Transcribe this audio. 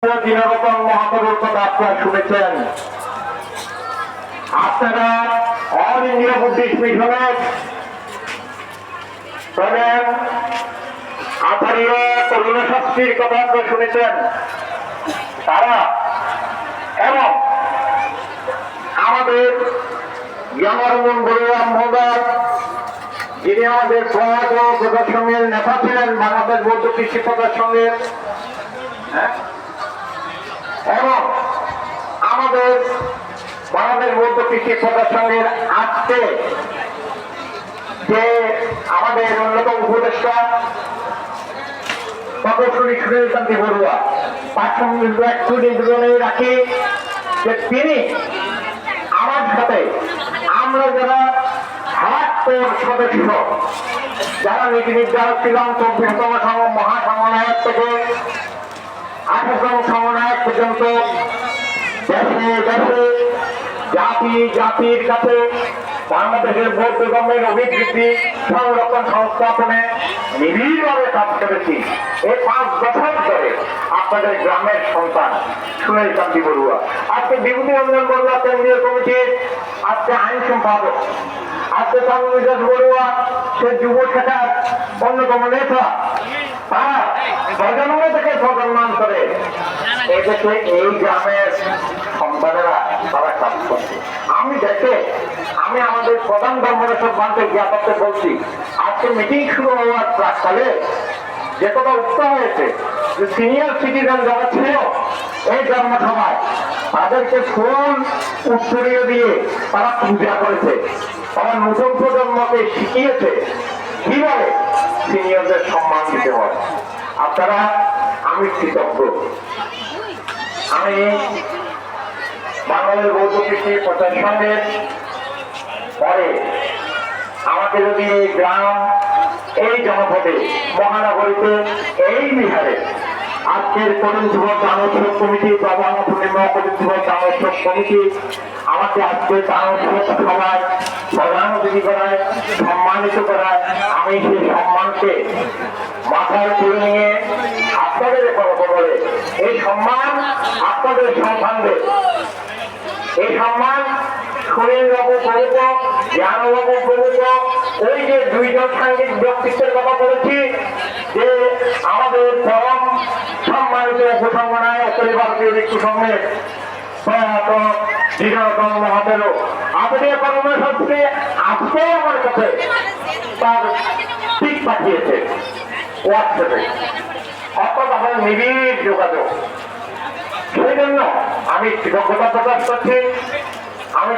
দিনরতন মহাকবর কথা আপনারা শুনেছেন। আপনারা অল ইন্ডিয়া বুদ্ধিস্ট মিশনের প্রধান আচার্য করুণা শাস্ত্রীর কথা আপনারা শুনেছেন। তারা এবং আমাদের জ্ঞানরঞ্জন বড়ুয়া মহোদয়, যিনি আমাদের প্রয়াত প্রধান সংঘের নেতা ছিলেন, বাংলাদেশ বৌদ্ধ কৃষি প্রধান সংঘের, এবং আমাদের বাংলাদেশ বৌদ্ধ কৃষি প্রধান সংঘের আজকে যে আমাদের অন্যতম উপদেষ্টা প্রকৌশলী সুনীলকান্তি বড়ুয়া, তার সঙ্গে একটু নিবেদনে রাখি যে তিনি আমার সাথে আমরা যারা হারাত্তর সদস্য, যারা নীতি নির্ধারক ছিলাম 24তম মহাসমন্বয়ক থেকে 28তম সমন্বয়ক পর্যন্ত, দেশে দেশে জাতি জাতির কাছে বাংলাদেশের বৌদ্ধ ধর্মের অভিবৃদ্ধি সংরক্ষণ সংস্থাপনে নিবিড়ভাবে কাজ করেছি। এই 5 বছর ধরে আপনাদের গ্রামের সন্তান সুনীলকান্তি বড়ুয়া, আজকে বিভূতি রঞ্জন বড়ুয়া কেন্দ্রীয় কমিটির আজকে আইন সম্পাদক, আজকে চন্দ্রবিকাশ বড়ুয়া সে যুব শাখার অন্যতম নেতা, তারা প্রজন্ম থেকে প্রজন্মান্তরে এদেশে এই গ্রামের সন্তানেরা তারা কাজ করছে। আমি আমাদের প্রধান ধর্মরক্ষক বান্ধব জ্ঞাপককে বলছি, আজকে মিটিং শুরু হওয়ার প্রাককালে যে কথা উত্তর হয়েছে যে সিনিয়র সিটিজেন যারা ছিল এই ধর্মসভায়, তাদেরকে ফুল উত্তরীয় দিয়ে তারা পূজা করেছে, তারা নতুন প্রজন্মকে শিখিয়েছে কিভাবে সিনিয়রদের সম্মান দিতে হয়। আপনারা, আমি কৃতজ্ঞ। আমি বাংলাদেশ বৌদ্ধ কৃষি প্রচার সঙ্গে পরে আমাকে যদি এই গ্রাম, এই জনপদে, মহানগরীতে, এই বিহারে আজকের তরুণ যুবক দানোৎসব কমিটি, প্রধান পূর্ণিমা তরুণ যুবক দানোৎসব কমিটি আমাকে আজকে দানোৎসব সভায় প্রধান অতিথি করায়, সম্মানিত করায়, আমি সেই সম্মানকে মাথায় তুলে নিয়ে আপনাদের বলে এই সম্মান আপনাদের সন্তানদের, এই সম্মান সুনীলবাবু প্রমুখ, জ্ঞানবাবু প্রমুখ, ওই যে 2 জন সাংগীতিক ব্যক্তিত্বের কথা বলেছি, যে আমাদের পরম সম্মানিত উপসংগনায় উত্তরী ভারতীয় ভিক্ষু সংঘের প্রয়াত দিনরতন মহাদেব, আপনি কর্মসূত্রে আজকে আমার কাছে তার পিক পাঠিয়েছে হোয়াটসঅ্যাপে, অর্থাৎ আমাদের নিবিড় যোগাযোগ। সেই জন্য আমি কৃতজ্ঞতা প্রকাশ করছি। আমি